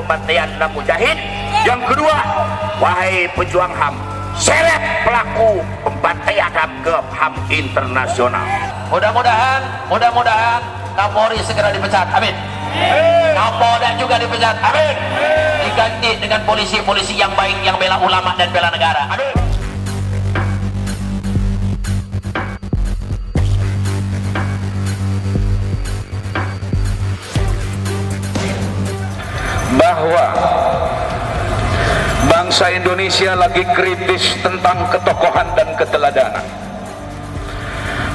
pembantaian enam mujahid. Yang kedua, wahai pejuang HAM, seret pelaku pembantaian HAM ke HAM internasional. Mudah-mudahan Kapolri segera dipecat, amin. Kapolda juga dipecat, amin. Diganti dengan polisi-polisi yang baik, yang bela ulama dan bela negara, amin. Bahwa bangsa Indonesia lagi kritis tentang ketokohan dan keteladanan.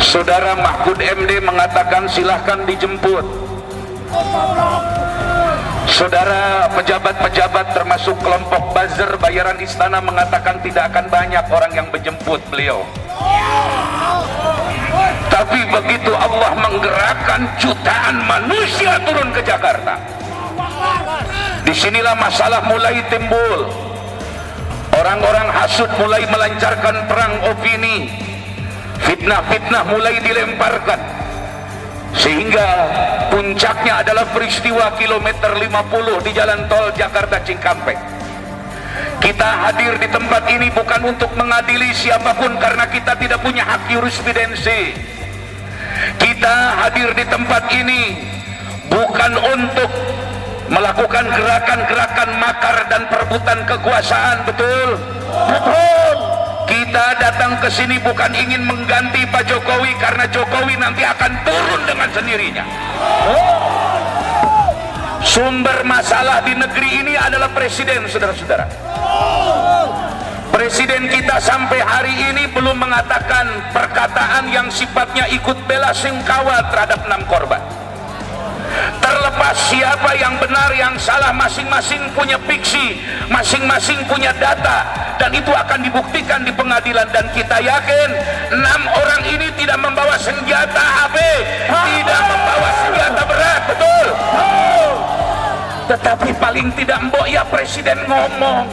Saudara Mahfud MD mengatakan silahkan dijemput. Saudara pejabat-pejabat termasuk kelompok buzzer bayaran istana mengatakan tidak akan banyak orang yang menjemput beliau. Tapi begitu Allah menggerakkan jutaan manusia turun ke Jakarta, disinilah masalah mulai timbul. Orang-orang hasut mulai melancarkan perang opini, fitnah-fitnah mulai dilemparkan, sehingga puncaknya adalah peristiwa kilometer 50 di jalan tol Jakarta Cikampek. Kita hadir di tempat ini bukan untuk mengadili siapapun karena kita tidak punya hak jurisprudensi. Kita hadir di tempat ini bukan untuk melakukan gerakan-gerakan makar dan perebutan kekuasaan, betul? Betul. Kita datang ke sini bukan ingin mengganti Pak Jokowi karena Jokowi nanti akan turun dengan sendirinya. Sumber masalah di negeri ini adalah presiden, saudara-saudara. Presiden kita sampai hari ini belum mengatakan perkataan yang sifatnya ikut bela sungkawa terhadap 6 korban. Terlepas siapa yang benar yang salah, masing-masing punya fiksi, masing-masing punya data, dan itu akan dibuktikan di pengadilan. Dan kita yakin 6 orang ini tidak membawa senjata HP, tidak membawa senjata berat, betul? Tetapi paling tidak mbok ya presiden ngomong.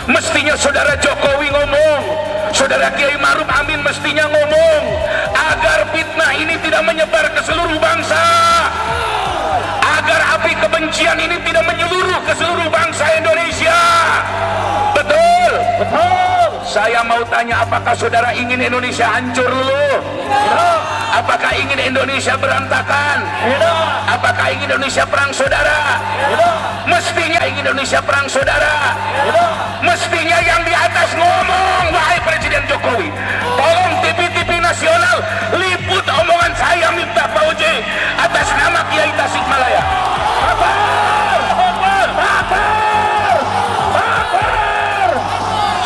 Mestinya saudara Jokowi ngomong, saudara Kiai Maruf Amin mestinya ngomong, agar fitnah ini tidak menyebar ke seluruh bangsa, agar api kebencian ini tidak menyeluruh ke seluruh bangsa Indonesia. Betul? Betul. Saya mau tanya, apakah saudara ingin Indonesia hancur dulu? Apakah ingin Indonesia berantakan? Apakah ingin Indonesia perang saudara? Mestinya ingin Indonesia perang saudara. Mestinya yang di atas ngomong, wahai Presiden Jokowi, tolong TV-TV nasional liput omongan saya Miftah Fauzi atas nama Kiai Tasikmalaya.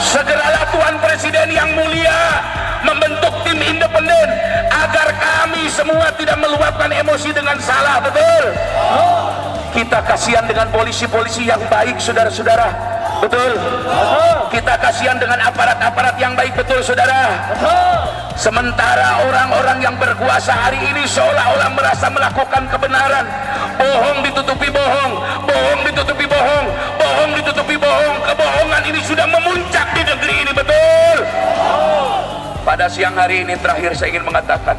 Segeralah Tuan Presiden yang mulia membentuk tim independen agar kami semua tidak meluapkan emosi dengan salah, betul? Kita kasihan dengan polisi-polisi yang baik, saudara-saudara, betul? Kita kasihan dengan aparat-aparat yang baik, betul saudara? Sementara orang-orang yang berkuasa hari ini seolah-olah merasa melakukan kebenaran, bohong ditutupi bohong, bohong ditutupi bohong, bohong ditutupi bohong. Kebohongan ini sudah memuncak di negeri ini, betul? Pada siang hari ini terakhir saya ingin mengatakan,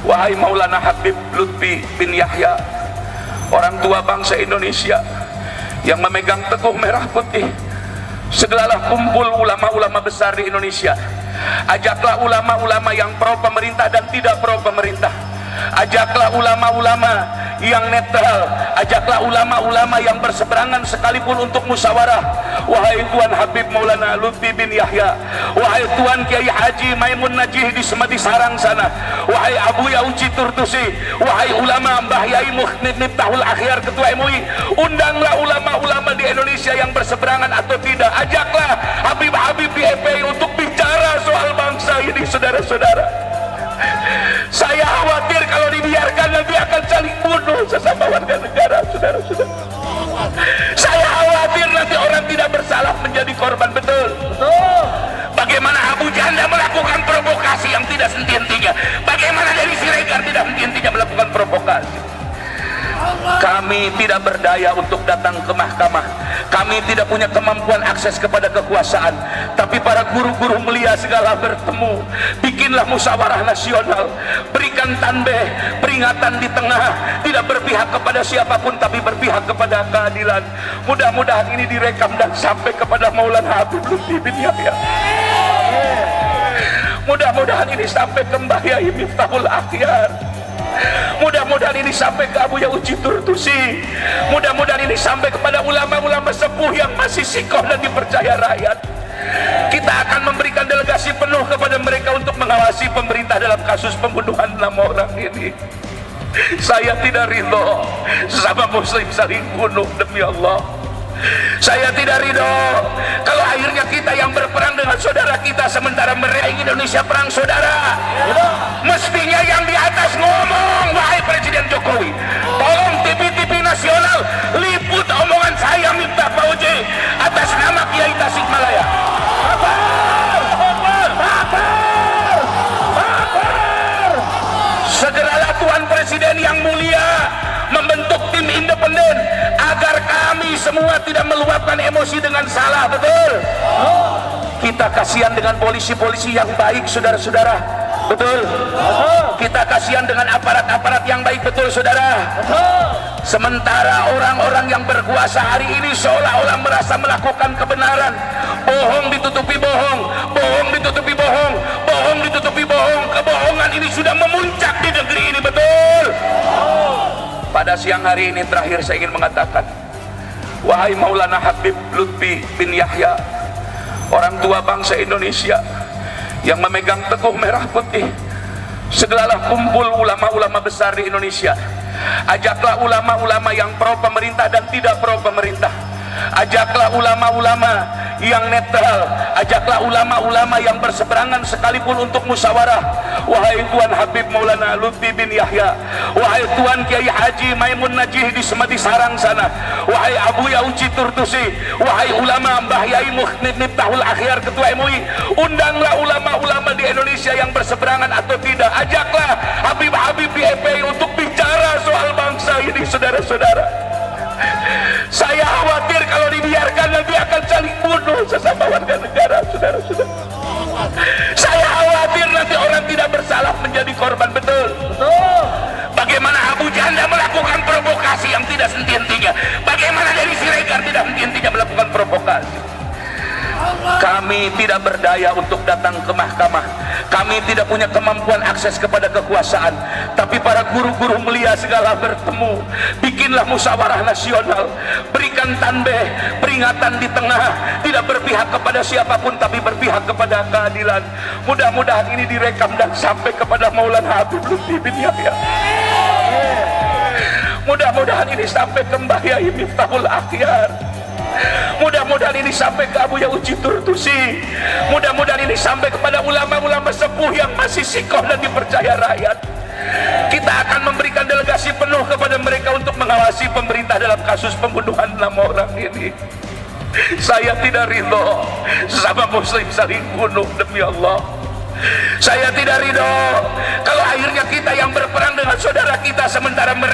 wahai Maulana Habib Lutfi bin Yahya, orang tua bangsa Indonesia yang memegang teguh merah putih, segeralah kumpul ulama-ulama besar di Indonesia. Ajaklah ulama-ulama yang pro pemerintah dan tidak pro pemerintah. Ajaklah ulama-ulama yang netral, ajaklah ulama-ulama yang berseberangan sekalipun untuk musyawarah. Wahai Tuan Habib Maulana Lutfi bin Yahya, wahai Tuan Kiai Haji Maimun Najih di Semedi Sarang sana, wahai Abu Yauci Turtusi, wahai ulama Mbah Yai Miftahul Akhyar Ketua MUI, undanglah ulama-ulama di Indonesia yang berseberangan atau tidak. Ajaklah Habib-habib di FPI untuk bicara soal bangsa ini, saudara-saudara. Saya khawatir kalau dibiarkan nanti akan saling bunuh sesama warga negara, saudara-saudara. Saya khawatir nanti orang tidak bersalah menjadi korban, betul? Betul. Bagaimana Abu Janda melakukan provokasi yang tidak henti-hentinya? Bagaimana dari Siregar tidak henti-hentinya melakukan provokasi? Kami Kami tidak berdaya untuk datang ke mahkamah. Kami tidak punya kemampuan akses kepada kekuasaan. Tapi para guru-guru mulia segala bertemu. Bikinlah musyawarah nasional. Berikan tanbih, peringatan di tengah. Tidak berpihak kepada siapapun, tapi berpihak kepada keadilan. Mudah-mudahan ini direkam dan sampai kepada Maulana Habib Lutfi bin Yahya. Mudah-mudahan ini sampai ke Mbah Yai Miftahul Akhyar. Mudah-mudahan ini sampai ke Abu Yauji Turtusi. Mudah-mudahan ini sampai kepada ulama-ulama sepuh yang masih sikoh dan dipercaya rakyat. Kita akan memberikan delegasi penuh kepada mereka untuk mengawasi pemerintah dalam kasus pembunuhan 6 orang ini. Saya tidak ridho sesama muslim saling bunuh, demi Allah. Saya tidak ridho kalau akhirnya kita yang berperang dengan saudara kita, sementara mereka ingin Indonesia perang saudara. Mestinya yang di atas ngomong, wahai Presiden Jokowi, tolong TV-TV nasional liput omongan saya Miftah Fauzi atas nama Kiai Tasikmalaya. Segeralah Tuan Presiden yang mulia membentuk tim independen agar kami semua tidak meluapkan emosi dengan salah, betul? Kita kasihan dengan polisi-polisi yang baik, saudara-saudara, betul? Kita kasihan dengan aparat-aparat yang baik, betul, saudara? Sementara orang-orang yang berkuasa hari ini seolah-olah merasa melakukan kebenaran. Bohong ditutupi bohong, bohong ditutupi bohong, bohong ditutupi bohong. Kebohongan ini sudah memuncak di negeri ini, betul? Pada siang hari ini terakhir saya ingin mengatakan, wahai Maulana Habib Lutfi bin Yahya, orang tua bangsa Indonesia yang memegang teguh merah putih, segeralah kumpul ulama-ulama besar di Indonesia. Ajaklah ulama-ulama yang pro pemerintah dan tidak pro pemerintah. Ajaklah ulama-ulama yang netral. Ajaklah ulama-ulama yang berseberangan sekalipun untuk musyawarah. Wahai Tuan Habib Maulana Lutfi bin Yahya, wahai Tuan Kiai Haji Maimun Najih di Semedi Sarang sana, wahai Abu Yauji Turtusi, wahai ulama Mbah Yai Miftahul Akhyar Ketua MUI, undanglah ulama-ulama di Indonesia yang berseberangan atau tidak. Ajaklah Habib-habib di FPI untuk bicara soal bangsa ini, saudara-saudara. Saya khawatir kalau dibiarkan nanti akan saling bunuh sesama warga negara, saudara-saudara. Saya khawatir nanti orang tidak bersalah menjadi korban, betul? Bagaimana Abu Janda melakukan provokasi yang tidak henti-hentinya? Bagaimana dari Siregar tidak henti-hentinya melakukan provokasi? Kami tidak berdaya untuk datang ke mahkamah. Kami tidak punya kemampuan akses kepada kekuasaan. Tapi para guru-guru mulia segala bertemu. Bikinlah musyawarah nasional. Berikan tanbih, peringatan di tengah. Tidak berpihak kepada siapapun, tapi berpihak kepada keadilan. Mudah-mudahan ini direkam dan sampai kepada Maulana Habib Lutfi bin Yahya. Mudah-mudahan ini sampai ke Mbah Yai Miftahul Akhyar. Mudah-mudahan ini sampai ke Abu Yauji Turtusi. Mudah-mudahan ini sampai kepada ulama-ulama sepuh yang masih sikoh dan dipercaya rakyat. Kita akan memberikan delegasi penuh kepada mereka untuk mengawasi pemerintah dalam kasus pembunuhan 6 orang ini. Saya tidak ridho sesama muslim saling bunuh, demi Allah. Saya tidak ridho kalau akhirnya kita yang berperang dengan saudara kita, sementara mereka